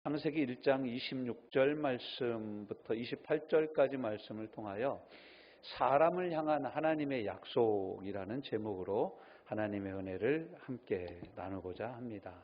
창세기 1장 26절 말씀부터 28절까지 말씀을 통하여 사람을 향한 하나님의 약속이라는 제목으로 하나님의 은혜를 함께 나누고자 합니다.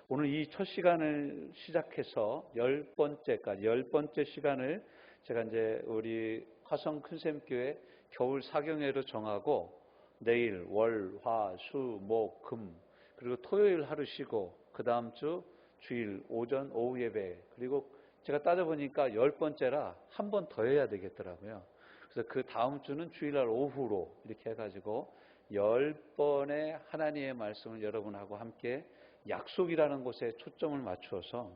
오늘 이 첫 시간을 시작해서 10번째 시간을 제가 이제 우리 화성 큰샘교회 겨울 사경회로 정하고 내일 월, 화, 수, 목, 금 그리고 토요일 하루 쉬고 그 다음 주 주일 오전 오후 예배 그리고 제가 따져보니까 10번째라 한 번 더 해야 되겠더라고요. 그래서 그 다음 주는 주일날 오후로 이렇게 해가지고 10번의 하나님의 말씀을 여러분하고 함께 약속이라는 곳에 초점을 맞추어서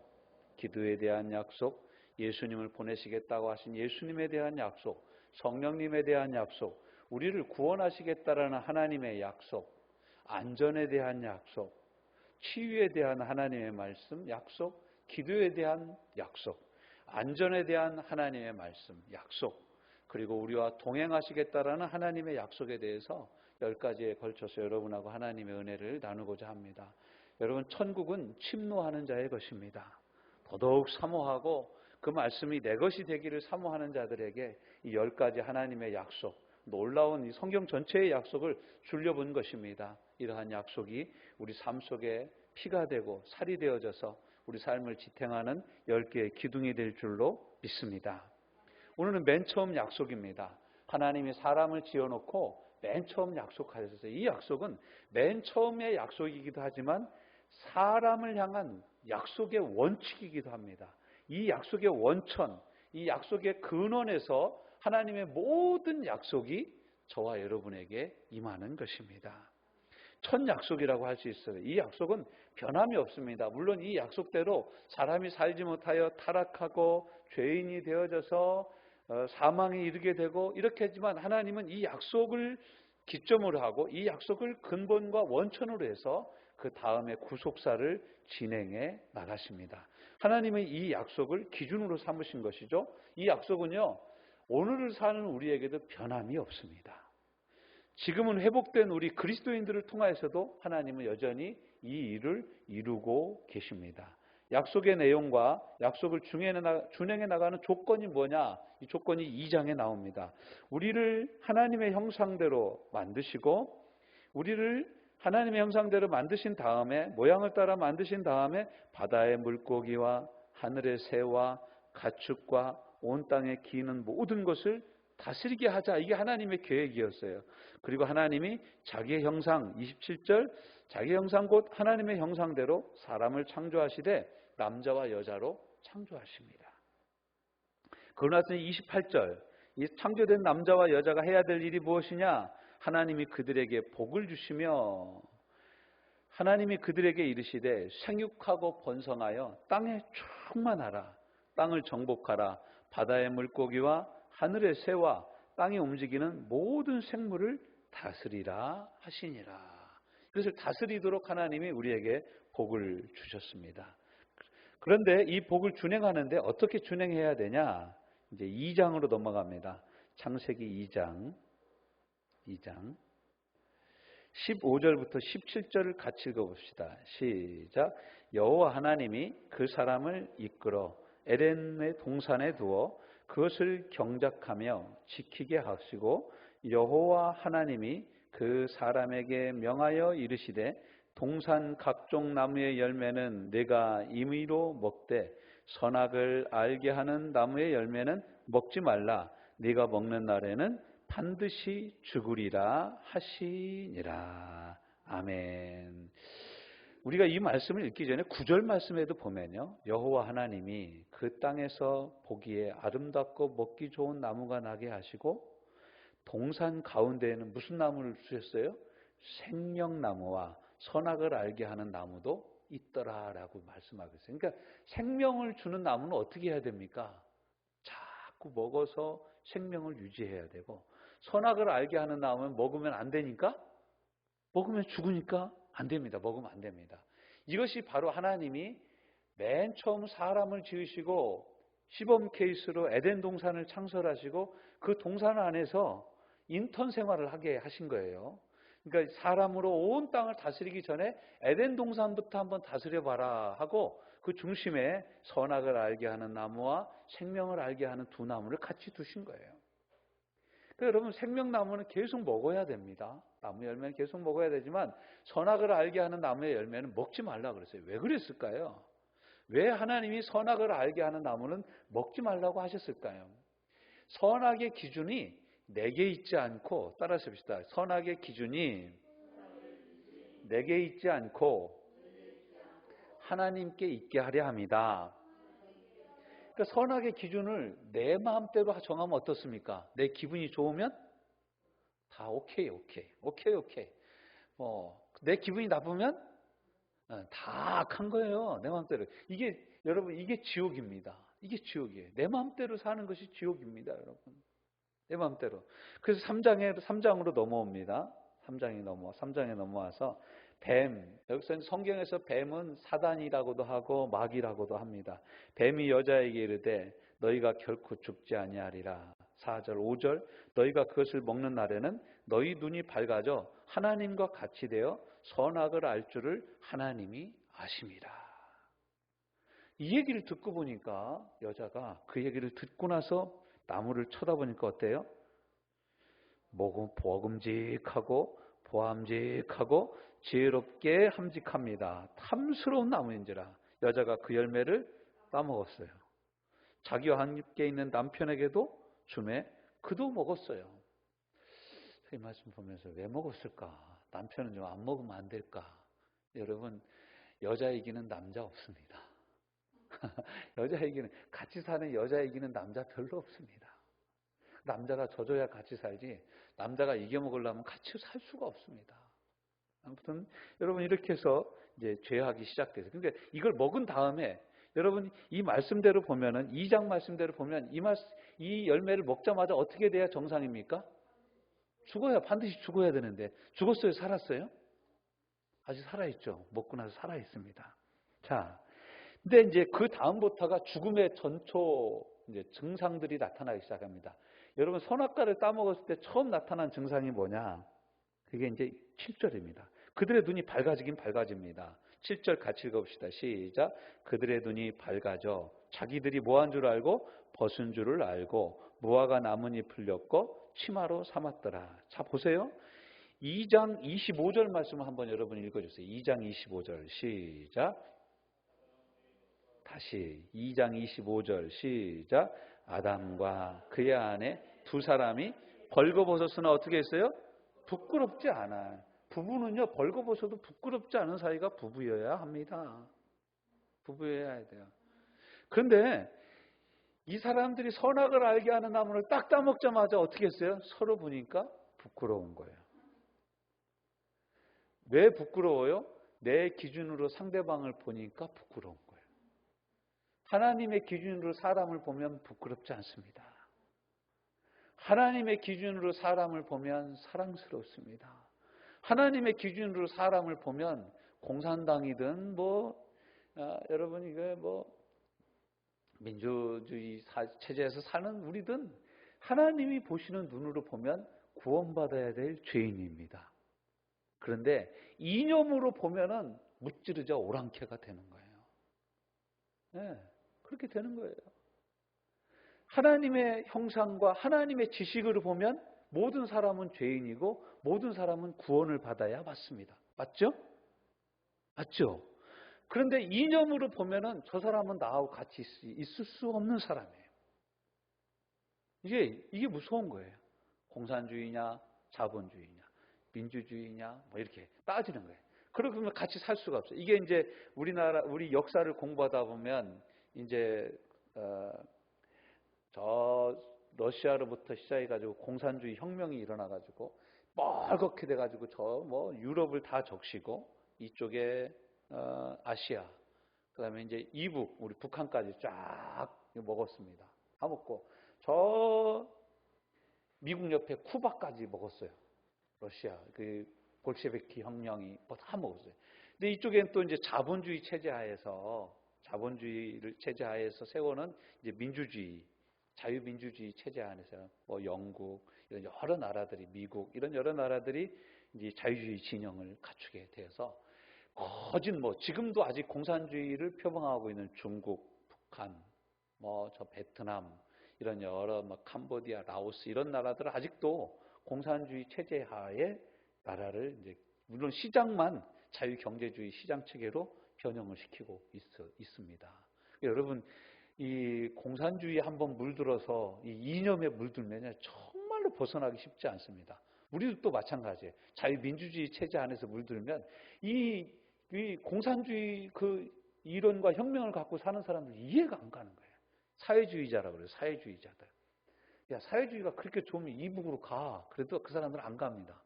기도에 대한 약속, 예수님을 보내시겠다고 하신 예수님에 대한 약속, 성령님에 대한 약속, 우리를 구원하시겠다라는 하나님의 약속, 안전에 대한 약속, 치유에 대한 하나님의 말씀, 약속, 기도에 대한 약속, 안전에 대한 하나님의 말씀, 약속, 그리고 우리와 동행하시겠다라는 하나님의 약속에 대해서 10가지에 걸쳐서 여러분하고 하나님의 은혜를 나누고자 합니다. 여러분, 천국은 침노하는 자의 것입니다. 더더욱 사모하고 그 말씀이 내 것이 되기를 사모하는 자들에게 이 10가지 하나님의 약속, 놀라운 이 성경 전체의 약속을 줄려본 것입니다. 이러한 약속이 우리 삶 속에 피가 되고 살이 되어져서 우리 삶을 지탱하는 10개의 기둥이 될 줄로 믿습니다. 오늘은 맨 처음 약속입니다. 하나님이 사람을 지어놓고 맨 처음 약속하셨어요. 이 약속은 맨 처음의 약속이기도 하지만 사람을 향한 약속의 원칙이기도 합니다. 이 약속의 원천, 이 약속의 근원에서 하나님의 모든 약속이 저와 여러분에게 임하는 것입니다. 첫 약속이라고 할 수 있어요. 이 약속은 변함이 없습니다. 물론 이 약속대로 사람이 살지 못하여 타락하고 죄인이 되어져서 사망에 이르게 되고 이렇게 했지만 하나님은 이 약속을 기점으로 하고 이 약속을 근본과 원천으로 해서 그 다음에 구속사를 진행해 나가십니다. 하나님은 이 약속을 기준으로 삼으신 것이죠. 이 약속은요, 오늘을 사는 우리에게도 변함이 없습니다. 지금은 회복된 우리 그리스도인들을 통하여서도 하나님은 여전히 이 일을 이루고 계십니다. 약속의 내용과 약속을 준행해 나가는 조건이 뭐냐? 이 조건이 2장에 나옵니다. 우리를 하나님의 형상대로 만드시고 우리를 하나님의 형상대로 만드신 다음에 모양을 따라 만드신 다음에 바다의 물고기와 하늘의 새와 가축과 온 땅에 기는 모든 것을 다스리게 하자. 이게 하나님의 계획이었어요. 그리고 하나님이 자기의 형상 27절 자기의 형상 곧 하나님의 형상대로 사람을 창조하시되 남자와 여자로 창조하십니다. 그러고 나서 28절 이 창조된 남자와 여자가 해야 될 일이 무엇이냐? 하나님이 그들에게 복을 주시며 하나님이 그들에게 이르시되 생육하고 번성하여 땅에 충만하라. 땅을 정복하라. 바다의 물고기와 하늘의 새와 땅에 움직이는 모든 생물을 다스리라 하시니라. 그것을 다스리도록 하나님이 우리에게 복을 주셨습니다. 그런데 이 복을 준행하는데 어떻게 준행해야 되냐? 이제 2장으로 넘어갑니다. 창세기 2장 15절부터 17절을 같이 읽어봅시다. 시작. 여호와 하나님이 그 사람을 이끌어 에덴의 동산에 두어 그것을 경작하며 지키게 하시고 여호와 하나님이 그 사람에게 명하여 이르시되 동산 각종 나무의 열매는 네가 임의로 먹되 선악을 알게 하는 나무의 열매는 먹지 말라. 네가 먹는 날에는 반드시 죽으리라 하시니라. 아멘. 우리가 이 말씀을 읽기 전에 9절 말씀에도 보면요, 여호와 하나님이 그 땅에서 보기에 아름답고 먹기 좋은 나무가 나게 하시고 동산 가운데에는 무슨 나무를 주셨어요? 생명나무와 선악을 알게 하는 나무도 있더라라고 말씀하고 있어요. 그러니까 생명을 주는 나무는 어떻게 해야 됩니까? 자꾸 먹어서 생명을 유지해야 되고, 선악을 알게 하는 나무는 먹으면 안 되니까? 먹으면 죽으니까 안 됩니다. 먹으면 안 됩니다. 이것이 바로 하나님이 맨 처음 사람을 지으시고 시범 케이스로 에덴 동산을 창설하시고 그 동산 안에서 인턴 생활을 하게 하신 거예요. 그러니까 사람으로 온 땅을 다스리기 전에 에덴 동산부터 한번 다스려봐라 하고 그 중심에 선악을 알게 하는 나무와 생명을 알게 하는 두 나무를 같이 두신 거예요. 그러니까 여러분, 생명나무는 계속 먹어야 됩니다. 나무 열매는 계속 먹어야 되지만 선악을 알게 하는 나무의 열매는 먹지 말라 그랬어요. 왜 그랬을까요? 왜 하나님이 선악을 알게 하는 나무는 먹지 말라고 하셨을까요? 선악의 기준이 내게 있지 않고, 따라서 봅시다. 선악의 기준이 내게 있지 않고 하나님께 있게 하려 합니다. 그러니까 선악의 기준을 내 마음대로 정하면 어떻습니까? 내 기분이 좋으면 다 오케이. 내 기분이 나쁘면 다 악한 거예요. 내 마음대로. 이게 여러분, 이게 지옥입니다. 이게 지옥이에요. 내 마음대로 사는 것이 지옥입니다, 여러분. 내 마음대로. 그래서 3장으로 넘어옵니다. 3장에 넘어와서 여기서 성경에서 뱀은 사단이라고도 하고 마귀라고도 합니다. 뱀이 여자에게 이르되 너희가 결코 죽지 아니하리라. 4절 5절 너희가 그것을 먹는 날에는 너희 눈이 밝아져 하나님과 같이 되어 선악을 알 줄을 하나님이 아심이라. 이 얘기를 듣고 보니까 여자가 그 얘기를 듣고 나서 나무를 쳐다보니까 어때요? 먹음직하고 보암직하고 지혜롭게 함직합니다. 탐스러운 나무인지라. 여자가 그 열매를 따먹었어요. 자기와 함께 있는 남편에게도 주매 그도 먹었어요. 이 말씀 보면서 왜 먹었을까? 남편은 좀 안 먹으면 안 될까? 여러분, 여자 이기는 남자 없습니다. 여자 이기는, 같이 사는 여자 이기는 남자 별로 없습니다. 남자가 져줘야 같이 살지, 남자가 이겨먹으려면 같이 살 수가 없습니다. 아무튼 여러분, 이렇게 해서 이제 죄악이 시작돼서, 그러니까 이걸 먹은 다음에 여러분, 이 말씀대로 보면은, 2장 말씀대로 보면 이 열매를 먹자마자 어떻게 돼야 정상입니까? 반드시 죽어야 되는데 죽었어요? 살았어요? 아직 살아있죠. 먹고 나서 살아있습니다. 자, 근데 이제 그 다음부터가 죽음의 전초 이제 증상들이 나타나기 시작합니다. 여러분, 선악과를 따먹었을 때 처음 나타난 증상이 뭐냐? 그게 이제 7절입니다. 그들의 눈이 밝아지긴 밝아집니다. 7절 같이 읽어봅시다. 시작. 그들의 눈이 밝아져 자기들이 뭐한 줄 알고 벗은 줄을 알고 무화과 나뭇잎을 엮고 치마로 삼았더라. 자, 보세요. 2장 25절 말씀을 한번 여러분 읽어주세요. 2장 25절 시작. 다시 2장 25절 시작. 아담과 그의 아내 두 사람이 벌거벗었으나 어떻게 했어요? 부끄럽지 않아요. 부부는요, 벌거벗어도 부끄럽지 않은 사이가 부부여야 합니다. 부부여야 돼요. 그런데 이 사람들이 선악을 알게 하는 나무를 딱 따먹자마자 어떻게 했어요? 서로 보니까 부끄러운 거예요. 왜 부끄러워요? 내 기준으로 상대방을 보니까 부끄러운 거예요. 하나님의 기준으로 사람을 보면 부끄럽지 않습니다. 하나님의 기준으로 사람을 보면 사랑스럽습니다. 하나님의 기준으로 사람을 보면 공산당이든 여러분 이거 민주주의 체제에서 사는 우리든 하나님이 보시는 눈으로 보면 구원받아야 될 죄인입니다. 그런데 이념으로 보면은 무찌르져 오랑캐가 되는 거예요. 네, 그렇게 되는 거예요. 하나님의 형상과 하나님의 지식으로 보면 모든 사람은 죄인이고 모든 사람은 구원을 받아야 맞습니다. 맞죠? 맞죠? 그런데 이념으로 보면은 저 사람은 나하고 같이 있을 수 없는 사람이에요. 이게 무서운 거예요. 공산주의냐, 자본주의냐, 민주주의냐, 이렇게 따지는 거예요. 그러면 같이 살 수가 없어요. 이게 이제 우리 역사를 공부하다 보면 이제 저 러시아로부터 시작해가지고 공산주의 혁명이 일어나가지고 멀겋게 돼가지고 유럽을 다 적시고 이쪽에 아시아, 그다음에 이제 이북, 우리 북한까지 쫙 먹었습니다. 다 먹고 저 미국 옆에 쿠바까지 먹었어요. 러시아 그 볼셰비키 혁명이 다 먹었어요. 근데 이쪽엔 또 이제 자본주의를 체제 하에서 세워놓은 이제 민주주의, 자유민주주의 체제 안에서 영국 이런 여러 나라들이, 미국 이런 여러 나라들이 이제 자유주의 진영을 갖추게 되어서 거짓 지금도 아직 공산주의를 표방하고 있는 중국, 북한, 저 베트남 이런 여러 캄보디아, 라오스 이런 나라들은 아직도 공산주의 체제 하에 나라를 이제 물론 시장만 자유경제주의 시장 체계로 변형을 시키고 있습니다. 여러분 이 공산주의에 한번 물들어서 이 이념에 물들면 정말로 벗어나기 쉽지 않습니다. 우리도 또 마찬가지예요. 자유민주주의 체제 안에서 물들면 이 공산주의 그 이론과 혁명을 갖고 사는 사람들 이해가 안 가는 거예요. 사회주의자라 그래요. 사회주의자들. 야, 사회주의가 그렇게 좋으면 이북으로 가. 그래도 그 사람들은 안 갑니다.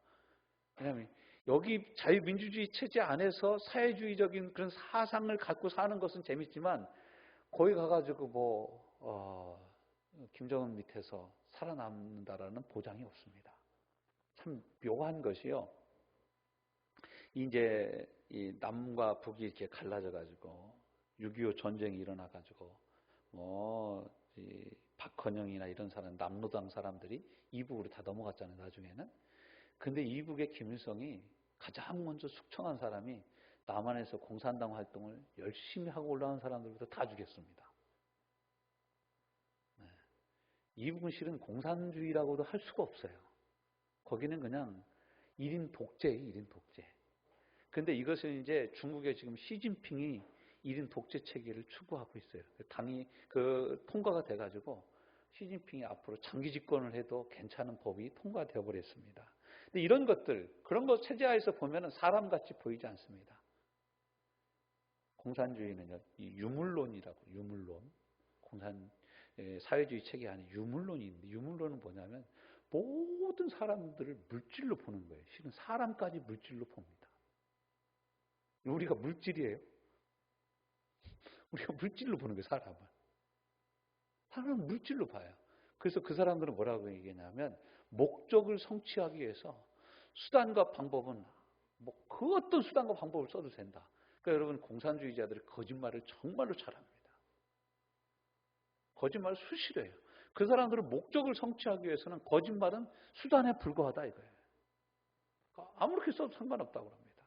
왜냐하면 여기 자유민주주의 체제 안에서 사회주의적인 그런 사상을 갖고 사는 것은 재밌지만 거기 가가지고 김정은 밑에서 살아남는다라는 보장이 없습니다. 참 묘한 것이요. 이제 이 남과 북이 이렇게 갈라져가지고 6.25 전쟁이 일어나가지고 이 박헌영이나 이런 사람, 남로당 사람들이 이북으로 다 넘어갔잖아요. 나중에는. 근데 이북의 김일성이 가장 먼저 숙청한 사람이 남한에서 공산당 활동을 열심히 하고 올라온 사람들부터 다 죽였습니다. 네. 이북은 실은 공산주의라고도 할 수가 없어요. 거기는 그냥 1인 독재예요. 1인 독재. 근데 이것은 이제 중국의 지금 시진핑이 1인 독재 체계를 추구하고 있어요. 당이 통과가 돼가지고 시진핑이 앞으로 장기 집권을 해도 괜찮은 법이 통과되어 버렸습니다. 근데 이런 것들, 그런 것 체제하에서 보면은 사람같이 보이지 않습니다. 공산주의는요, 이 유물론이라고, 유물론. 사회주의 체계 안에 유물론이 있는데, 유물론은 뭐냐면 모든 사람들을 물질로 보는 거예요. 실은 사람까지 물질로 봅니다. 우리가 물질이에요. 우리가 물질로 보는 거예요, 사람을. 사람은 물질로 봐요. 그래서 그 사람들은 뭐라고 얘기하냐면 목적을 성취하기 위해서 수단과 방법은 그 어떤 수단과 방법을 써도 된다. 그러니까 여러분 공산주의자들이 거짓말을 정말로 잘합니다. 거짓말을 수시로 해요. 그 사람들은 목적을 성취하기 위해서는 거짓말은 수단에 불과하다 이거예요. 그러니까 아무렇게 써도 상관없다고 합니다.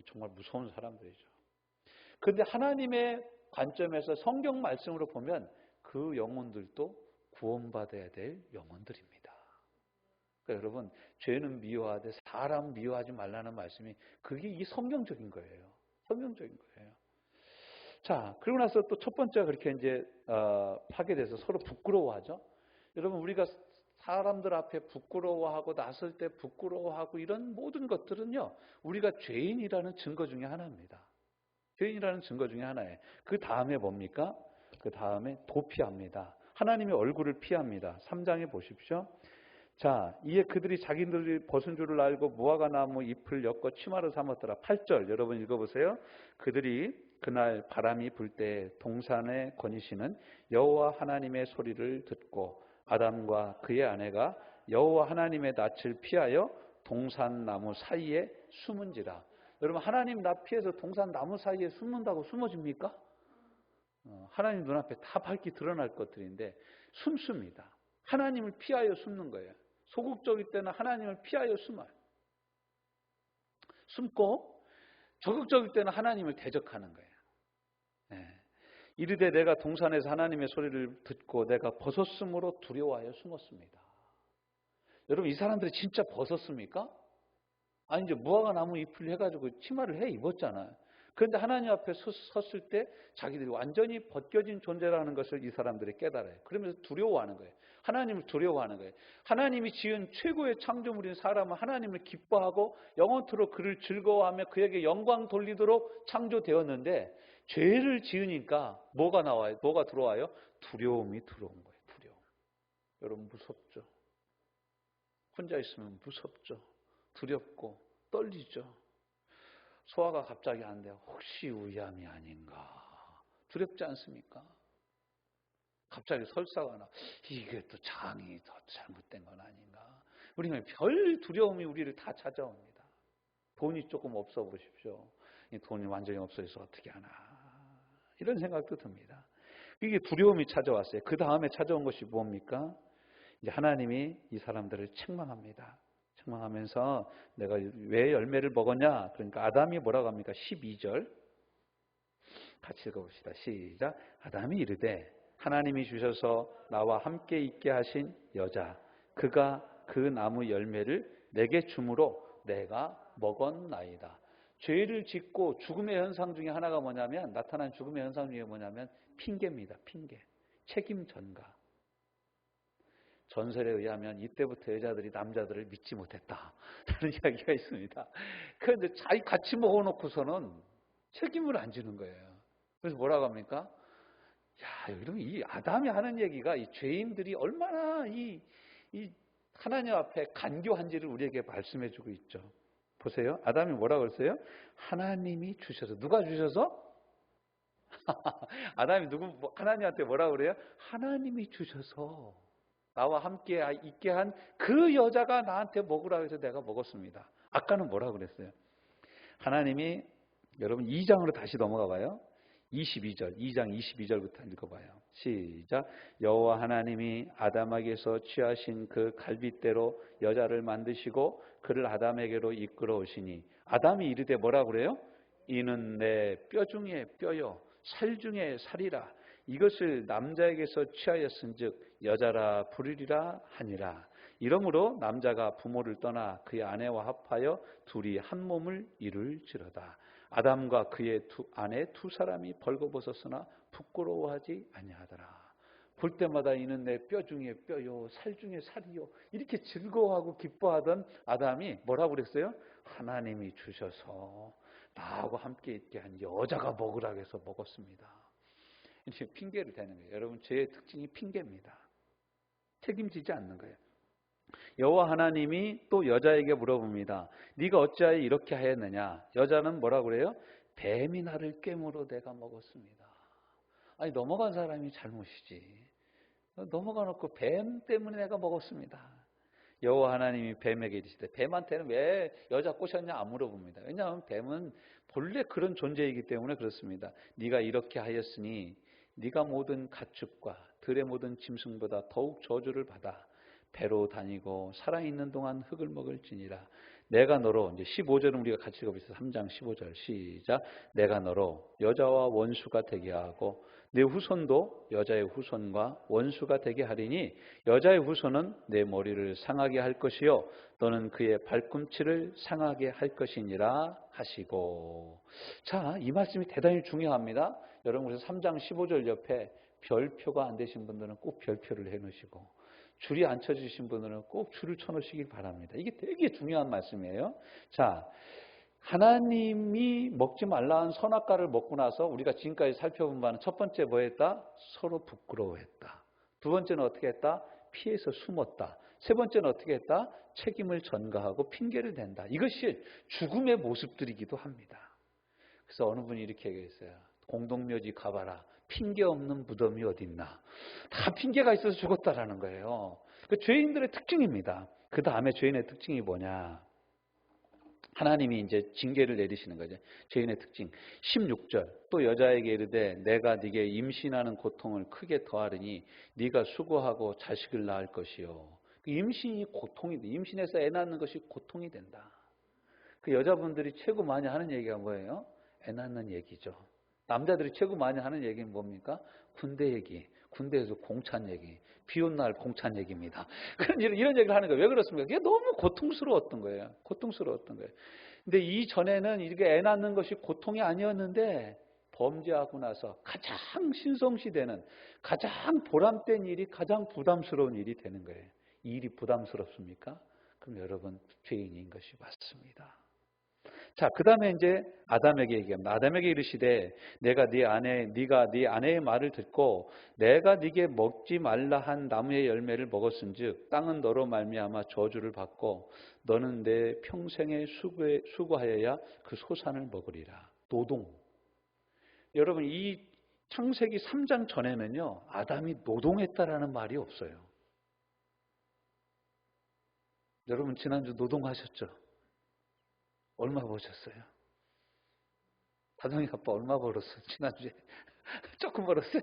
정말 무서운 사람들이죠. 그런데 하나님의 관점에서 성경 말씀으로 보면 그 영혼들도 구원받아야 될 영혼들입니다. 그러니까 여러분 죄는 미워하되 사람 미워하지 말라는 말씀이 그게 이 성경적인 거예요. 성경적인 거예요. 자, 그러고 나서 또 첫 번째가 그렇게 이제 파괴돼서 서로 부끄러워하죠. 여러분 우리가 사람들 앞에 부끄러워하고 나설 때 부끄러워하고 이런 모든 것들은요. 우리가 죄인이라는 증거 중에 하나입니다. 죄인이라는 증거 중에 하나예요. 그 다음에 뭡니까? 그 다음에 도피합니다. 하나님의 얼굴을 피합니다. 3장에 보십시오. 자, 이에 그들이 자기들이 벗은 줄을 알고 무화과 나무 잎을 엮어 치마로 삼았더라. 8절 여러분 읽어보세요. 그들이 그날 바람이 불 때 동산에 거니시는 여호와 하나님의 소리를 듣고 아담과 그의 아내가 여호와 하나님의 낯을 피하여 동산 나무 사이에 숨은지라. 여러분 하나님 낯 피해서 동산 나무 사이에 숨는다고 숨어집니까? 하나님 눈앞에 다 밝게 드러날 것들인데 숨습니다. 하나님을 피하여 숨는 거예요. 소극적일 때는 하나님을 피하여 숨어요. 숨고 적극적일 때는 하나님을 대적하는 거예요. 네. 이르되 내가 동산에서 하나님의 소리를 듣고 내가 벗었으므로 두려워하여 숨었습니다. 여러분 이 사람들이 진짜 벗었습니까? 아니 이제 무화과 나무 잎을 해가지고 치마를 해 입었잖아요. 그런데 하나님 앞에 섰을 때 자기들이 완전히 벗겨진 존재라는 것을 이 사람들이 깨달아요. 그러면서 두려워하는 거예요. 하나님을 두려워하는 거예요. 하나님이 지은 최고의 창조물인 사람은 하나님을 기뻐하고 영원토록 그를 즐거워하며 그에게 영광 돌리도록 창조되었는데 죄를 지으니까 뭐가 나와요? 뭐가 들어와요? 두려움이 들어온 거예요. 두려움. 여러분 무섭죠? 혼자 있으면 무섭죠? 두렵고 떨리죠? 소화가 갑자기 안 돼요. 혹시 위암이 아닌가? 두렵지 않습니까? 갑자기 설사가 나. 이게 또 장이 더 잘못된 건 아닌가? 우리는 별 두려움이 우리를 다 찾아옵니다. 돈이 조금 없어 보십시오. 이 돈이 완전히 없어져서 어떻게 하나? 이런 생각도 듭니다. 이게 두려움이 찾아왔어요. 그 다음에 찾아온 것이 뭡니까? 이제 하나님이 이 사람들을 책망합니다. 책망하면서 내가 왜 열매를 먹었냐? 그러니까 아담이 뭐라고 합니까? 12절 같이 읽어봅시다. 시작. 아담이 이르되 하나님이 주셔서 나와 함께 있게 하신 여자 그가 그 나무 열매를 내게 주므로 내가 먹었나이다. 죄를 짓고 죽음의 현상 중에 하나가 뭐냐면 나타난 죽음의 현상 중에 뭐냐면 핑계입니다. 핑계. 책임 전가. 전설에 의하면 이때부터 여자들이 남자들을 믿지 못했다. 라는 이야기가 있습니다. 그런데 자기 같이 먹어놓고서는 책임을 안 지는 거예요. 그래서 뭐라고 합니까? 야, 여러분, 이 아담이 하는 얘기가 이 죄인들이 얼마나 이 하나님 앞에 간교한지를 우리에게 말씀해 주고 있죠. 보세요. 아담이 뭐라고 그랬어요? 하나님이 주셔서. 누가 주셔서? 아담이 하나님한테 뭐라고 그래요? 하나님이 주셔서 나와 함께 있게 한 그 여자가 나한테 먹으라고 해서 내가 먹었습니다. 아까는 뭐라고 그랬어요? 하나님이 여러분 2장으로 다시 넘어가 봐요. 22절, 2장 22절부터 읽어봐요. 시작. 여호와 하나님이 아담에게서 취하신 그 갈빗대로 여자를 만드시고 그를 아담에게로 이끌어 오시니 아담이 이르되 뭐라고 그래요? 이는 내 뼈 중에 뼈요 살 중에 살이라. 이것을 남자에게서 취하였은즉 여자라 부르리라 하니라. 이러므로 남자가 부모를 떠나 그의 아내와 합하여 둘이 한 몸을 이룰지로다. 아담과 그의 아내 두 사람이 벌거벗었으나 부끄러워하지 아니하더라. 볼 때마다 이는 내 뼈 중에 뼈요 살 중에 살이요 이렇게 즐거워하고 기뻐하던 아담이 뭐라고 그랬어요? 하나님이 주셔서 나하고 함께 있게 한 여자가 먹으라고 해서 먹었습니다. 이제 핑계를 대는 거예요. 여러분 죄의 특징이 핑계입니다. 책임지지 않는 거예요. 여호와 하나님이 또 여자에게 물어봅니다. 네가 어찌하여 이렇게 하였느냐? 여자는 뭐라고 그래요? 뱀이 나를 꿰물어 내가 먹었습니다. 아니 넘어간 사람이 잘못이지. 넘어가 놓고 뱀 때문에 내가 먹었습니다. 여호와 하나님이 뱀에게 이르시되 뱀한테는 왜 여자 꼬셨냐 안 물어봅니다. 왜냐하면 뱀은 본래 그런 존재이기 때문에 그렇습니다. 네가 이렇게 하였으니 네가 모든 가축과 들의 모든 짐승보다 더욱 저주를 받아 배로 다니고 살아있는 동안 흙을 먹을지니라. 내가 너로 이제 15절은 우리가 같이 읽어보시죠. 3장 15절 시작. 내가 너로 여자와 원수가 되게 하고 내 후손도 여자의 후손과 원수가 되게 하리니 여자의 후손은 내 머리를 상하게 할 것이요 너는 그의 발꿈치를 상하게 할 것이니라 하시고. 자, 이 말씀이 대단히 중요합니다. 여러분 그래서 3장 15절 옆에 별표가 안 되신 분들은 꼭 별표를 해 놓으시고 줄이 안 쳐주신 분들은 꼭 줄을 쳐놓으시길 바랍니다. 이게 되게 중요한 말씀이에요. 자, 하나님이 먹지 말라 한 선악과를 먹고 나서 우리가 지금까지 살펴본 바는 첫 번째 뭐 했다? 서로 부끄러워했다. 두 번째는 어떻게 했다? 피해서 숨었다. 세 번째는 어떻게 했다? 책임을 전가하고 핑계를 댄다. 이것이 죽음의 모습들이기도 합니다. 그래서 어느 분이 이렇게 얘기했어요. 공동묘지 가봐라. 핑계 없는 무덤이 어딨나. 다 핑계가 있어서 죽었다라는 거예요. 그 죄인들의 특징입니다. 그 다음에 죄인의 특징이 뭐냐. 하나님이 이제 징계를 내리시는 거죠. 죄인의 특징. 16절. 또 여자에게 이르되 내가 네게 임신하는 고통을 크게 더하리니 네가 수고하고 자식을 낳을 것이요. 임신이 고통인데 임신해서 애 낳는 것이 고통이 된다. 그 여자분들이 최고 많이 하는 얘기가 뭐예요? 애 낳는 얘기죠. 남자들이 최고 많이 하는 얘기는 뭡니까? 군대 얘기, 군대에서 공찬 얘기, 비온 날 공찬 얘기입니다. 이런 얘기를 하는 거예요. 왜 그렇습니까? 그게 너무 고통스러웠던 거예요. 고통스러웠던 거예요. 근데 이전에는 이렇게 애 낳는 것이 고통이 아니었는데 범죄하고 나서 가장 신성시되는 가장 보람된 일이 가장 부담스러운 일이 되는 거예요. 이 일이 부담스럽습니까? 그럼 여러분 죄인인 것이 맞습니다. 자, 그 다음에 이제 아담에게 얘기합니다. 아담에게 이르시되 네가 네 아내의 말을 듣고 내가 네게 먹지 말라 한 나무의 열매를 먹었은즉 땅은 너로 말미암아 저주를 받고 너는 내 평생에 수고하여야 그 소산을 먹으리라. 노동. 여러분 이 창세기 3장 전에는요 아담이 노동했다라는 말이 없어요. 여러분 지난주 노동하셨죠? 얼마 버셨어요? 다정이 아빠 얼마 벌었어요? 지난주에 조금 벌었어요?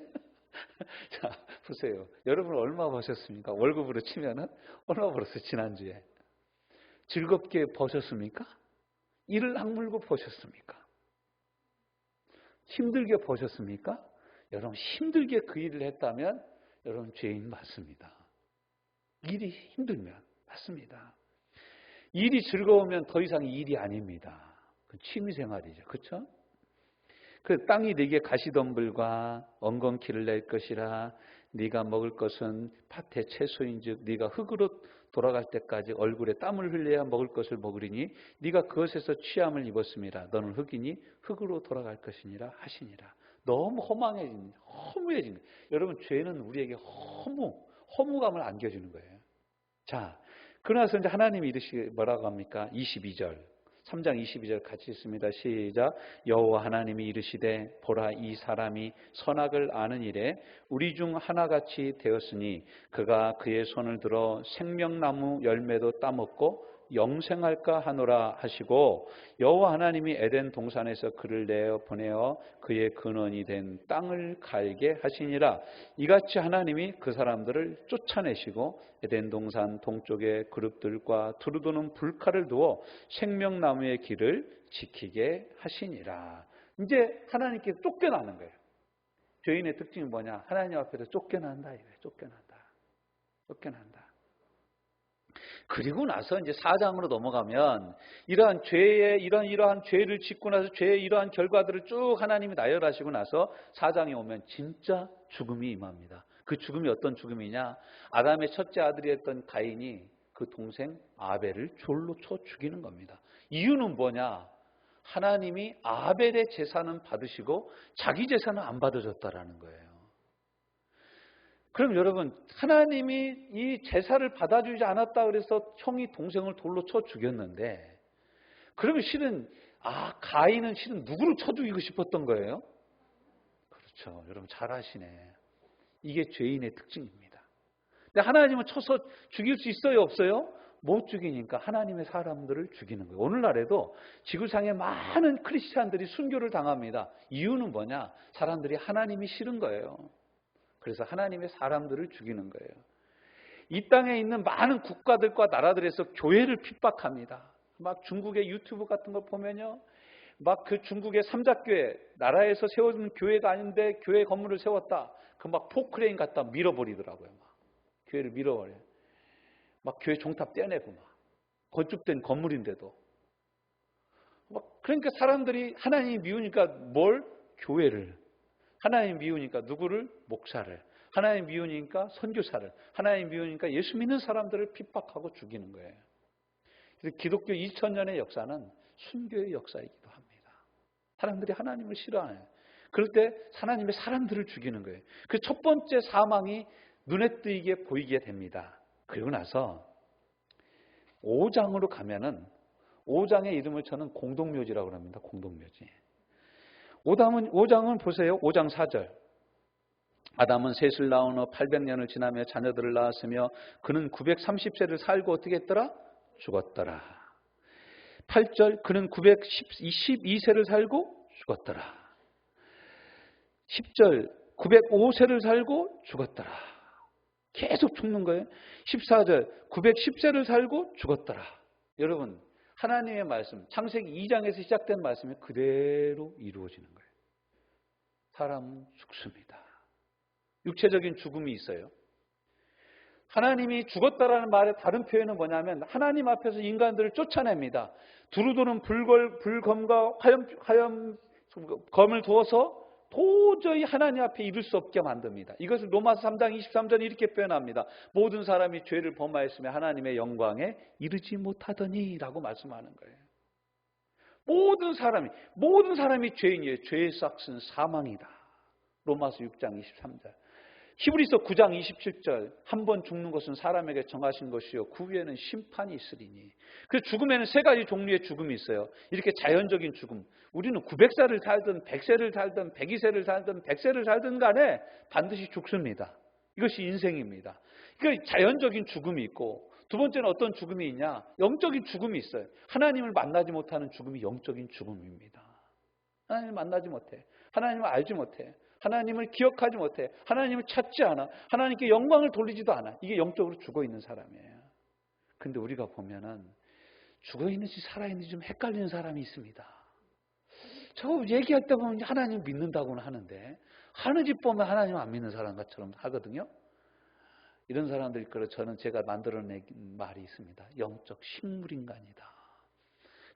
자 보세요. 여러분 얼마 버셨습니까? 월급으로 치면은 얼마 벌었어요? 지난주에 즐겁게 보셨습니까? 이를 악물고 보셨습니까? 힘들게 보셨습니까? 여러분 힘들게 그 일을 했다면 여러분 죄인 맞습니다. 일이 힘들면 맞습니다. 일이 즐거우면 더 이상 일이 아닙니다. 그 취미생활이죠. 그렇죠? 그 땅이 네게 가시덤불과 엉겅퀴를 낼 것이라 네가 먹을 것은 밭의 채소인즉 네가 흙으로 돌아갈 때까지 얼굴에 땀을 흘려야 먹을 것을 먹으리니 네가 그것에서 취함을 입었음이라 너는 흙이니 흙으로 돌아갈 것이니라 하시니라. 너무 허무해진 거예요. 여러분 죄는 우리에게 허무감을 안겨주는 거예요. 자, 그러나서 이제 하나님이 이르시기 뭐라고 합니까? 22절 3장 22절 같이 있습니다. 시작. 여호와 하나님이 이르시되 보라 이 사람이 선악을 아는 일에 우리 중 하나같이 되었으니 그가 그의 손을 들어 생명나무 열매도 따먹고 영생할까 하노라 하시고 여호와 하나님이 에덴 동산에서 그를 내어 보내어 그의 근원이 된 땅을 갈게 하시니라. 이같이 하나님이 그 사람들을 쫓아내시고 에덴 동산 동쪽에 그룹들과 두루도는 불칼을 두어 생명나무의 길을 지키게 하시니라. 이제 하나님께 쫓겨나는 거예요. 죄인의 특징이 뭐냐? 하나님 앞에서 쫓겨난다 이거예요. 쫓겨난다. 그리고 나서 이제 4장으로 넘어가면 이러한 죄를 짓고 나서 죄의 이러한 결과들을 쭉 하나님이 나열하시고 나서 4장에 오면 진짜 죽음이 임합니다. 그 죽음이 어떤 죽음이냐? 아담의 첫째 아들이었던 가인이 그 동생 아벨을 졸로 쳐 죽이는 겁니다. 이유는 뭐냐? 하나님이 아벨의 재산은 받으시고 자기 재산은 안 받아줬다라는 거예요. 그럼 여러분 하나님이 이 제사를 받아주지 않았다 그래서 형이 동생을 돌로 쳐 죽였는데 그러면 실은 가인은 실은 누구를 쳐 죽이고 싶었던 거예요? 그렇죠. 여러분 잘 아시네. 이게 죄인의 특징입니다. 근데 하나님은 쳐서 죽일 수 있어요? 없어요? 못 죽이니까 하나님의 사람들을 죽이는 거예요. 오늘날에도 지구상에 많은 크리스찬들이 순교를 당합니다. 이유는 뭐냐? 사람들이 하나님이 싫은 거예요. 그래서 하나님의 사람들을 죽이는 거예요. 이 땅에 있는 많은 국가들과 나라들에서 교회를 핍박합니다. 막 중국의 유튜브 같은 거 보면요. 막 그 중국의 삼작교회, 나라에서 세워진 교회가 아닌데 교회 건물을 세웠다. 그 막 포크레인 갖다 밀어버리더라고요. 막. 교회를 밀어버려요. 막 교회 종탑 떼내고 막. 건축된 건물인데도. 막 그러니까 사람들이 하나님이 미우니까 뭘? 교회를. 하나님 미우니까 누구를? 목사를. 하나님 미우니까 선교사를. 하나님 미우니까 예수 믿는 사람들을 핍박하고 죽이는 거예요. 그래서 기독교 2000년의 역사는 순교의 역사이기도 합니다. 사람들이 하나님을 싫어해요. 그럴 때 하나님의 사람들을 죽이는 거예요. 그 첫 번째 사망이 눈에 띄게 보이게 됩니다. 그리고 나서 5장으로 가면은 5장의 이름을 저는 공동묘지라고 합니다. 공동묘지. 5장은 보세요. 5장 4절. 아담은 셋을 낳은 후 800년을 지나며 자녀들을 낳았으며 그는 930세를 살고 어떻게 했더라? 죽었더라. 8절. 그는 912세를 살고 죽었더라. 10절. 905세를 살고 죽었더라. 계속 죽는 거예요. 14절. 910세를 살고 죽었더라. 여러분 하나님의 말씀, 창세기 2장에서 시작된 말씀이 그대로 이루어지는 거예요. 사람은 죽습니다. 육체적인 죽음이 있어요. 하나님이 죽었다라는 말의 다른 표현은 뭐냐면 하나님 앞에서 인간들을 쫓아냅니다. 두루도는 불검과 검을 두어서 도저히 하나님 앞에 이룰 수 없게 만듭니다. 이것을 로마서 3장 23절에 이렇게 표현합니다. 모든 사람이 죄를 범하였으며 하나님의 영광에 이르지 못하더니 라고 말씀하는 거예요. 모든 사람이 죄인이에요. 죄의 삭은 사망이다. 로마서 6장 23절. 히브리서 9장 27절. 한 번 죽는 것은 사람에게 정하신 것이요 그 후에는 심판이 있으리니. 그 죽음에는 세 가지 종류의 죽음이 있어요. 이렇게 자연적인 죽음. 우리는 900세를 살든 100세를 살든 102세를 살든 100세를 살든 간에 반드시 죽습니다. 이것이 인생입니다. 그러니까 자연적인 죽음이 있고 두 번째는 어떤 죽음이 있냐? 영적인 죽음이 있어요. 하나님을 만나지 못하는 죽음이 영적인 죽음입니다. 하나님을 만나지 못해. 하나님을 알지 못해. 하나님을 기억하지 못해. 하나님을 찾지 않아. 하나님께 영광을 돌리지도 않아. 이게 영적으로 죽어 있는 사람이에요. 근데 우리가 보면은 죽어있는지 살아있는지 좀 헷갈리는 사람이 있습니다. 저 얘기할 때 보면 하나님 믿는다고는 하는데 하는 집 보면 하나님 안 믿는 사람 것처럼 하거든요. 이런 사람들이 그래 저는 제가 만들어낸 말이 있습니다. 영적 식물인간이다.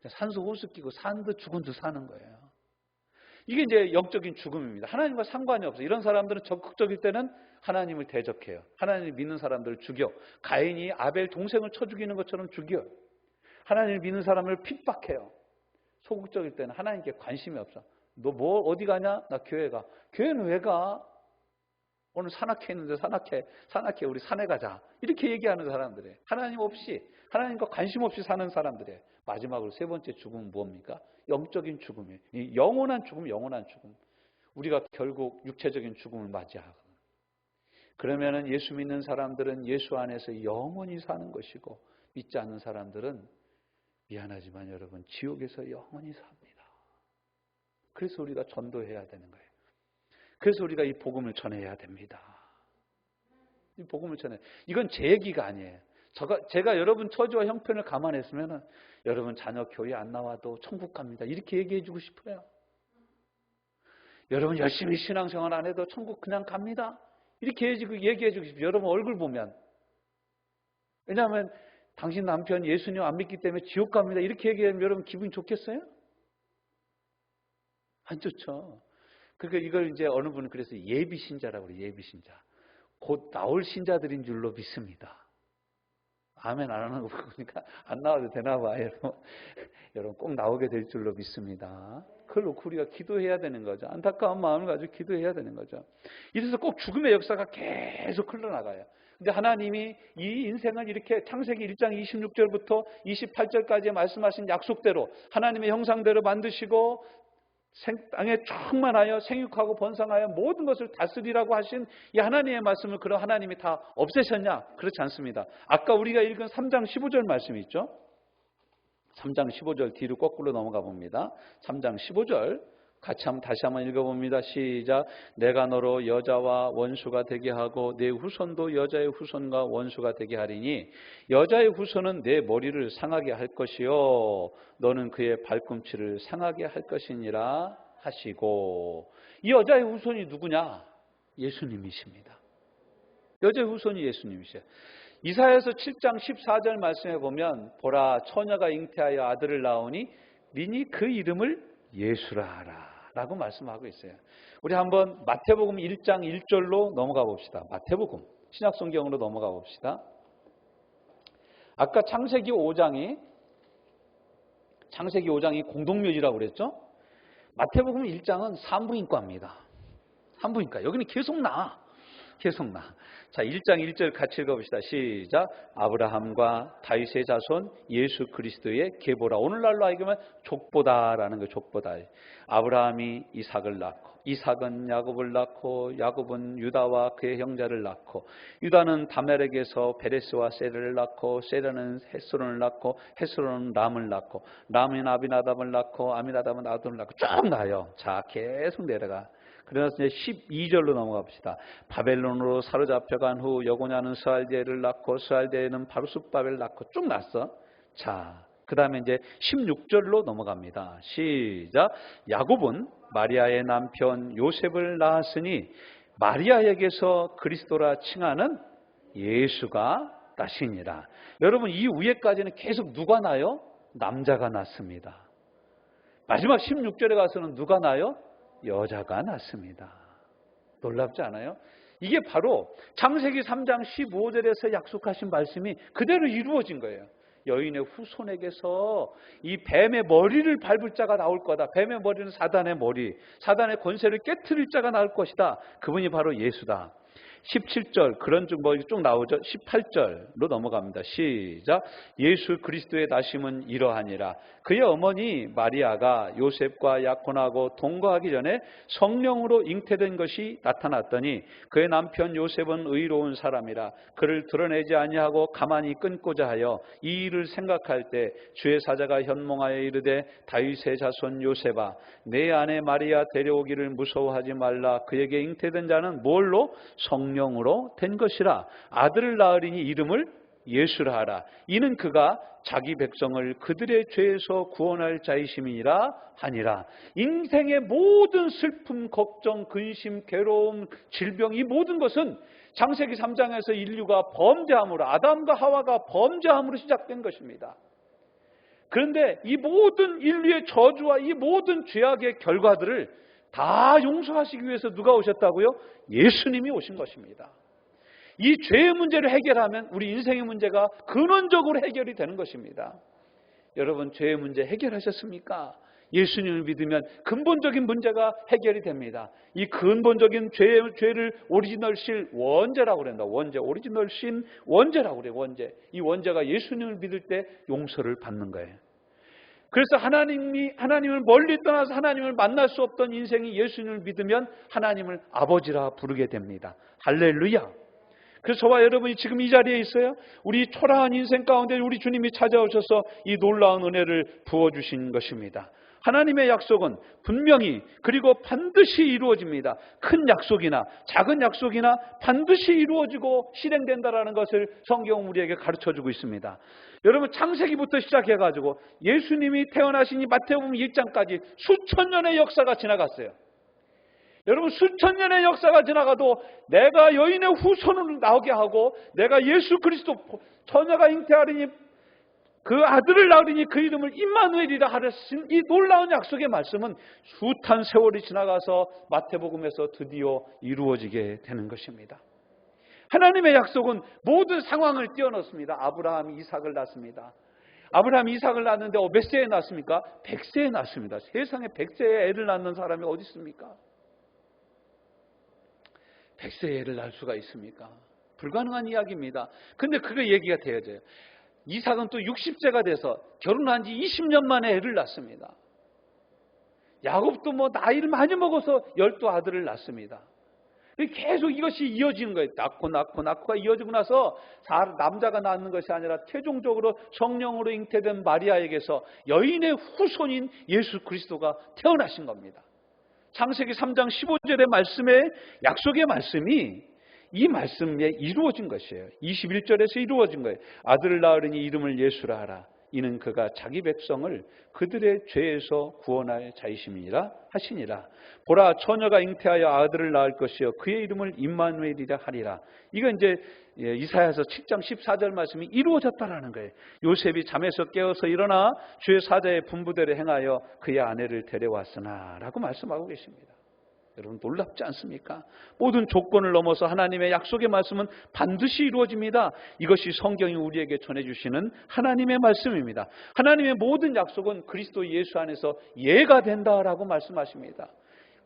산소 호수 끼고 산도 죽은 듯 사는 거예요. 이게 이제 영적인 죽음입니다. 하나님과 상관이 없어요. 이런 사람들은 적극적일 때는 하나님을 대적해요. 하나님을 믿는 사람들을 죽여. 가인이 아벨 동생을 쳐 죽이는 것처럼 죽여요. 하나님을 믿는 사람을 핍박해요. 소극적일 때는 하나님께 관심이 없어. 너 뭐 어디 가냐? 나 교회 가. 교회는 왜 가? 오늘 산악회 있는데 산악회 우리 산에 가자. 이렇게 얘기하는 사람들이에요. 하나님 없이 하나님과 관심 없이 사는 사람들이에요. 마지막으로 세 번째 죽음은 뭡니까? 영적인 죽음이에요. 영원한 죽음, 영원한 죽음. 우리가 결국 육체적인 죽음을 맞이하거든요. 그러면은 예수 믿는 사람들은 예수 안에서 영원히 사는 것이고 믿지 않는 사람들은 미안하지만 여러분 지옥에서 영원히 삽니다. 그래서 우리가 전도해야 되는 거예요. 그래서 우리가 이 복음을 전해야 됩니다. 이 복음을 전해. 이건 제 얘기가 아니에요. 제가 여러분 처지와 형편을 감안했으면 여러분 자녀 교회 안 나와도 천국 갑니다. 이렇게 얘기해 주고 싶어요. 여러분 열심히 신앙생활 안 해도 천국 그냥 갑니다. 이렇게 얘기해 주고 싶어요. 여러분 얼굴 보면. 왜냐하면 당신 남편 예수님 안 믿기 때문에 지옥 갑니다. 이렇게 얘기하면 여러분 기분이 좋겠어요? 안 좋죠. 그러니까 이걸 이제 어느 분은 그래서 예비신자라고 그래요. 예비신자. 곧 나올 신자들인 줄로 믿습니다. 아멘 안 하는 거 보니까 안 나와도 되나 봐요. 여러분 꼭 나오게 될 줄로 믿습니다. 그걸 놓고 우리가 기도해야 되는 거죠. 안타까운 마음을 가지고 기도해야 되는 거죠. 이래서 꼭 죽음의 역사가 계속 흘러나가요. 근데 하나님이 이 인생을 이렇게 창세기 1장 26절부터 28절까지 말씀하신 약속대로 하나님의 형상대로 만드시고 땅에 충만하여 생육하고 번성하여 모든 것을 다스리라고 하신 이 하나님의 말씀을 그런 하나님이 다 없애셨냐? 그렇지 않습니다. 아까 우리가 읽은 3장 15절 말씀이 있죠. 3장 15절 뒤로 거꾸로 넘어가 봅니다. 3장 15절 같이 다시 한번 읽어봅니다. 시작. 내가 너로 여자와 원수가 되게 하고 내 후손도 여자의 후손과 원수가 되게 하리니 여자의 후손은 내 머리를 상하게 할 것이요 너는 그의 발꿈치를 상하게 할 것이니라 하시고 이 여자의 후손이 누구냐? 예수님이십니다. 여자의 후손이 예수님이세요. 이사야서 7장 14절 말씀에 보면 보라 처녀가 잉태하여 아들을 낳으니 니니 그 이름을 예수라 하라 라고 말씀하고 있어요. 우리 한번 마태복음 1장 1절로 넘어가 봅시다. 마태복음 신약성경으로 넘어가 봅시다. 아까 창세기 5장이 공동묘지라고 그랬죠. 마태복음 1장은 산부인과입니다. 산부인과. 여기는 계속 나. 자, 1장 1절 같이 읽어봅시다. 시작. 아브라함과 다윗의 자손 예수 그리스도의 계보라. 오늘날로 하기면 족보다라는 거 족보다. 아브라함이 이삭을 낳고 이삭은 야곱을 낳고 야곱은 유다와 그의 형제를 낳고 유다는 다멜렉에서 베레스와 세레를 낳고 세레는 헤스론을 낳고 헤스론은 람을 낳고 람은 아비나답을 낳고 아미나답은 아돈을 낳고 쭉 나요. 자, 계속 내려가. 그래서 이제 12절로 넘어가 봅시다. 바벨론으로 사로잡혀간 후 여고냐는 스알디엘을 낳고 스알디엘은 바루스바벨을 낳고 쭉 났어. 자, 그 다음에 이제 16절로 넘어갑니다. 시작. 야곱은 마리아의 남편 요셉을 낳았으니 마리아에게서 그리스도라 칭하는 예수가 나시니라. 여러분 이 위에까지는 계속 누가 나요? 남자가 낳습니다. 마지막 16절에 가서는 누가 나요? 여자가 낳습니다. 놀랍지 않아요? 이게 바로 창세기 3장 15절에서 약속하신 말씀이 그대로 이루어진 거예요. 여인의 후손에게서 이 뱀의 머리를 밟을 자가 나올 거다. 뱀의 머리는 사단의 머리, 사단의 권세를 깨트릴 자가 나올 것이다. 그분이 바로 예수다. 17절 그런 쭉 나오죠. 18절로 넘어갑니다. 시작. 예수 그리스도의 나심은 이러하니라. 그의 어머니 마리아가 요셉과 약혼하고 동거하기 전에 성령으로 잉태된 것이 나타났더니 그의 남편 요셉은 의로운 사람이라 그를 드러내지 아니하고 가만히 끊고자 하여 이 일을 생각할 때 주의 사자가 현몽하여 이르되 다윗의 자손 요셉아 내 아내 마리아 데려오기를 무서워하지 말라. 그에게 잉태된 자는 뭘로? 성령으로 된 것이라. 아들을 낳으리니 이름을 예수라 하라. 이는 그가 자기 백성을 그들의 죄에서 구원할 자이심이니라 하니라. 인생의 모든 슬픔, 걱정, 근심, 괴로움, 질병, 이 모든 것은 창세기 3장에서 인류가 범죄함으로, 아담과 하와가 범죄함으로 시작된 것입니다. 그런데 이 모든 인류의 저주와 이 모든 죄악의 결과들을 다 용서하시기 위해서 누가 오셨다고요? 예수님이 오신 것입니다. 이 죄의 문제를 해결하면 우리 인생의 문제가 근원적으로 해결이 되는 것입니다. 여러분, 죄의 문제 해결하셨습니까? 예수님을 믿으면 근본적인 문제가 해결이 됩니다. 이 근본적인 죄를 오리지널 신 원죄라고 그런다. 원죄, 오리지널 신 원죄라고 그래요. 원죄. 이 원죄가 예수님을 믿을 때 용서를 받는 거예요. 그래서 하나님을 멀리 떠나서 하나님을 만날 수 없던 인생이 예수님을 믿으면 하나님을 아버지라 부르게 됩니다. 할렐루야. 그래서 저와 여러분이 지금 이 자리에 있어요. 우리 초라한 인생 가운데 우리 주님이 찾아오셔서 이 놀라운 은혜를 부어주신 것입니다. 하나님의 약속은 분명히 그리고 반드시 이루어집니다. 큰 약속이나 작은 약속이나 반드시 이루어지고 실행된다라는 것을 성경은 우리에게 가르쳐주고 있습니다. 여러분, 창세기부터 시작해가지고 예수님이 태어나신 이 마태복음 1장까지 수천 년의 역사가 지나갔어요. 여러분, 수천 년의 역사가 지나가도 내가 여인의 후손을 나오게 하고 내가 예수 그리스도 처녀가 잉태하리니 그 아들을 낳으리니 그 이름을 임마누엘이라 하신 이 놀라운 약속의 말씀은 숱한 세월이 지나가서 마태복음에서 드디어 이루어지게 되는 것입니다. 하나님의 약속은 모든 상황을 뛰어넘습니다. 아브라함이 이삭을 낳습니다. 아브라함이 이삭을 낳았는데 몇 세에 낳습니까? 100세에 낳습니다. 세상에 100세에 애를 낳는 사람이 어디 있습니까? 100세에 애를 낳을 수가 있습니까? 불가능한 이야기입니다. 근데 그게 얘기가 되어져요. 이삭은 또 60세가 돼서 결혼한 지 20년 만에 애를 낳습니다. 야곱도 나이를 많이 먹어서 12 아들을 낳습니다. 계속 이것이 이어지는 거예요. 낳고가 이어지고 나서 남자가 낳는 것이 아니라 최종적으로 성령으로 잉태된 마리아에게서 여인의 후손인 예수 그리스도가 태어나신 겁니다. 창세기 3장 15절의 말씀에 약속의 말씀이 이 말씀에 이루어진 것이에요. 21절에서 이루어진 거예요. 아들을 낳으리니 이름을 예수라 하라. 이는 그가 자기 백성을 그들의 죄에서 구원할 자이심이라 하시니라. 보라, 처녀가 잉태하여 아들을 낳을 것이요 그의 이름을 임마누엘이라 하리라. 이거 이제 이사야서 7장 14절 말씀이 이루어졌다라는 거예요. 요셉이 잠에서 깨어서 일어나 주의 사자의 분부대로 행하여 그의 아내를 데려왔으나 라고 말씀하고 계십니다. 여러분, 놀랍지 않습니까? 모든 조건을 넘어서 하나님의 약속의 말씀은 반드시 이루어집니다. 이것이 성경이 우리에게 전해주시는 하나님의 말씀입니다. 하나님의 모든 약속은 그리스도 예수 안에서 예가 된다라고 말씀하십니다.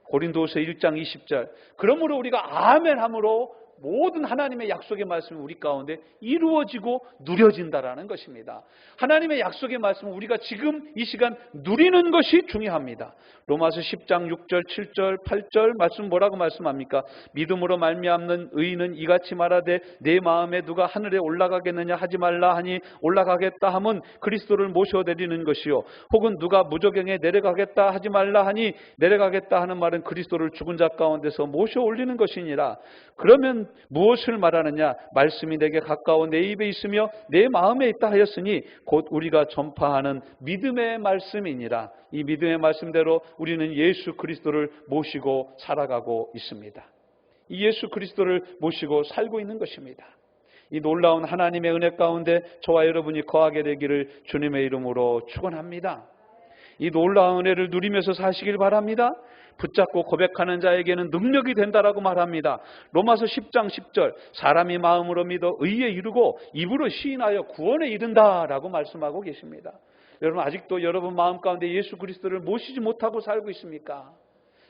고린도서 1장 20절. 그러므로 우리가 아멘함으로 모든 하나님의 약속의 말씀이 우리 가운데 이루어지고 누려진다라는 것입니다. 하나님의 약속의 말씀은 우리가 지금 이 시간 누리는 것이 중요합니다. 로마서 10장 6절 7절 8절 말씀 뭐라고 말씀합니까? 믿음으로 말미암는 의인은 이같이 말하되 내 마음에 누가 하늘에 올라가겠느냐 하지 말라 하니 올라가겠다 함은 그리스도를 모셔내리는 것이요 혹은 누가 무저경에 내려가겠다 하지 말라 하니 내려가겠다 하는 말은 그리스도를 죽은 자 가운데서 모셔 올리는 것이니라. 그러면 무엇을 말하느냐? 말씀이 내게 가까워 내 입에 있으며 내 마음에 있다 하였으니 곧 우리가 전파하는 믿음의 말씀이니라. 이 믿음의 말씀대로 우리는 예수 그리스도를 모시고 살아가고 있습니다. 이 예수 그리스도를 모시고 살고 있는 것입니다. 이 놀라운 하나님의 은혜 가운데 저와 여러분이 거하게 되기를 주님의 이름으로 축원합니다. 이 놀라운 은혜를 누리면서 사시길 바랍니다. 붙잡고 고백하는 자에게는 능력이 된다라고 말합니다. 로마서 10장 10절 사람이 마음으로 믿어 의에 이르고 입으로 시인하여 구원에 이른다라고 말씀하고 계십니다. 여러분, 아직도 여러분 마음 가운데 예수 그리스도를 모시지 못하고 살고 있습니까?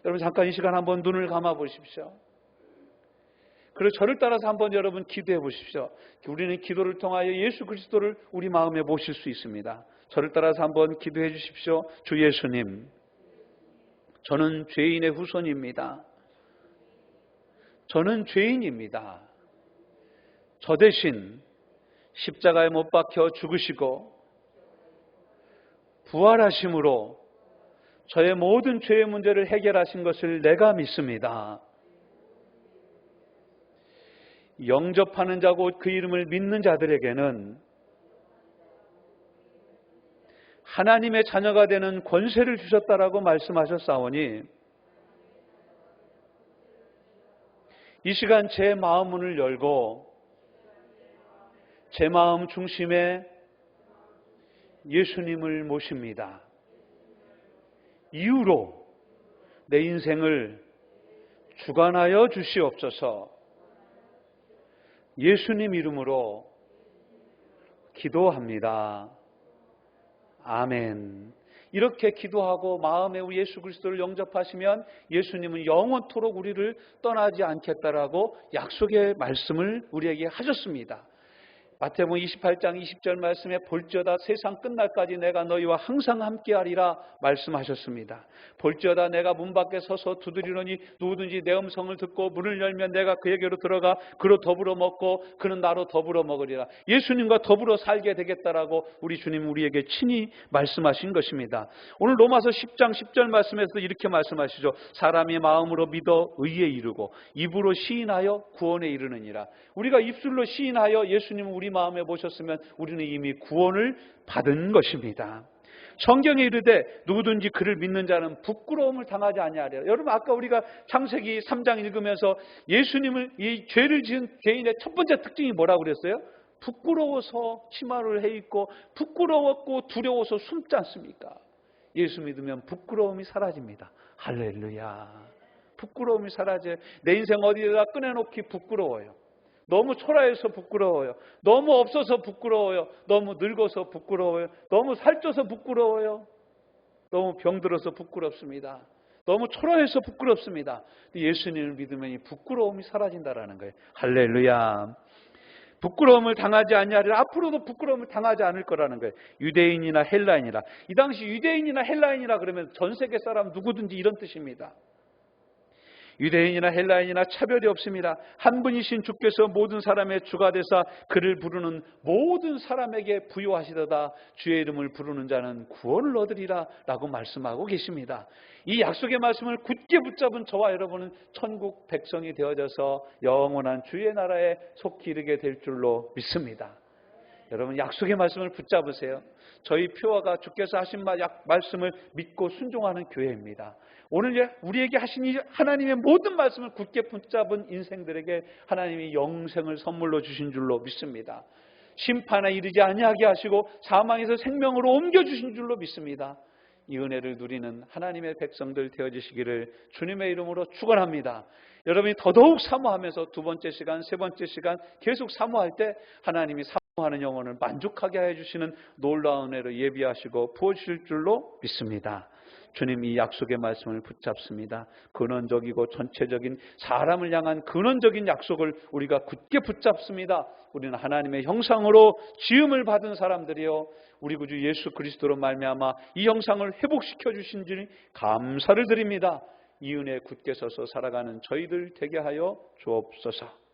여러분, 잠깐 이 시간 한번 눈을 감아 보십시오. 그리고 저를 따라서 한번 여러분 기도해 보십시오. 우리는 기도를 통하여 예수 그리스도를 우리 마음에 모실 수 있습니다. 저를 따라서 한번 기도해 주십시오. 주 예수님, 저는 죄인의 후손입니다. 저는 죄인입니다. 저 대신 십자가에 못 박혀 죽으시고 부활하심으로 저의 모든 죄의 문제를 해결하신 것을 내가 믿습니다. 영접하는 자고 그 이름을 믿는 자들에게는 하나님의 자녀가 되는 권세를 주셨다라고 말씀하셨사오니 이 시간 제 마음 문을 열고 제 마음 중심에 예수님을 모십니다. 이후로 내 인생을 주관하여 주시옵소서. 예수님 이름으로 기도합니다. 아멘. 이렇게 기도하고 마음에 우리 예수 그리스도를 영접하시면 예수님은 영원토록 우리를 떠나지 않겠다라고 약속의 말씀을 우리에게 하셨습니다. 마태복음 28장 20절 말씀에 볼지어다 세상 끝날까지 내가 너희와 항상 함께하리라 말씀하셨습니다. 볼지어다 내가 문 밖에 서서 두드리노니 누구든지 내 음성을 듣고 문을 열면 내가 그에게로 들어가 그로 더불어 먹고 그는 나로 더불어 먹으리라. 예수님과 더불어 살게 되겠다라고 우리 주님 우리에게 친히 말씀하신 것입니다. 오늘 로마서 10장 10절 말씀에서 이렇게 말씀하시죠. 사람이 마음으로 믿어 의에 이르고 입으로 시인하여 구원에 이르느니라. 우리가 입술로 시인하여 예수님을 우리 마음에 모셨으면 우리는 이미 구원을 받은 것입니다. 성경에 이르되 누구든지 그를 믿는 자는 부끄러움을 당하지 아니하리라. 여러분 아까 우리가 창세기 3장 읽으면서 예수님을 이 죄를 지은 개인의 첫 번째 특징이 뭐라고 그랬어요? 부끄러워서 치마를 해입고 부끄러웠고 두려워서 숨지 않습니까? 예수 믿으면 부끄러움이 사라집니다. 할렐루야. 부끄러움이 사라져요. 내 인생 어디에다 꺼내놓기 부끄러워요. 너무 초라해서 부끄러워요. 너무 없어서 부끄러워요. 너무 늙어서 부끄러워요. 너무 살쪄서 부끄러워요. 너무 병들어서 부끄럽습니다. 너무 초라해서 부끄럽습니다. 예수님을 믿으면 이 부끄러움이 사라진다라는 거예요. 할렐루야. 부끄러움을 당하지 아니하리라. 앞으로도 부끄러움을 당하지 않을 거라는 거예요. 유대인이나 헬라인이라. 이 당시 유대인이나 헬라인이라 그러면 전 세계 사람 누구든지 이런 뜻입니다. 유대인이나 헬라인이나 차별이 없습니다. 한 분이신 주께서 모든 사람의 주가 되사 그를 부르는 모든 사람에게 부요하시도다. 주의 이름을 부르는 자는 구원을 얻으리라 라고 말씀하고 계십니다. 이 약속의 말씀을 굳게 붙잡은 저와 여러분은 천국 백성이 되어져서 영원한 주의 나라에 속히 이르게 될 줄로 믿습니다. 여러분 약속의 말씀을 붙잡으세요. 저희 표어가 주께서 하신 말씀을 믿고 순종하는 교회입니다. 오늘 우리에게 하신 이 하나님의 모든 말씀을 굳게 붙잡은 인생들에게 하나님이 영생을 선물로 주신 줄로 믿습니다. 심판에 이르지 아니하게 하시고 사망에서 생명으로 옮겨주신 줄로 믿습니다. 이 은혜를 누리는 하나님의 백성들 되어지시기를 주님의 이름으로 축원합니다. 여러분이 더더욱 사모하면서 두 번째 시간, 세 번째 시간 계속 사모할 때 하나님이 사모하는 영혼을 만족하게 해주시는 놀라운 은혜로 예비하시고 부어주실 줄로 믿습니다. 주님 이 약속의 말씀을 붙잡습니다. 근원적이고 전체적인 사람을 향한 근원적인 약속을 우리가 굳게 붙잡습니다. 우리는 하나님의 형상으로 지음을 받은 사람들이요 우리 구주 예수 그리스도로 말미암아 이 형상을 회복시켜 주신 줄 감사를 드립니다. 이 은혜에 굳게 서서 살아가는 저희들 되게 하여 주옵소서.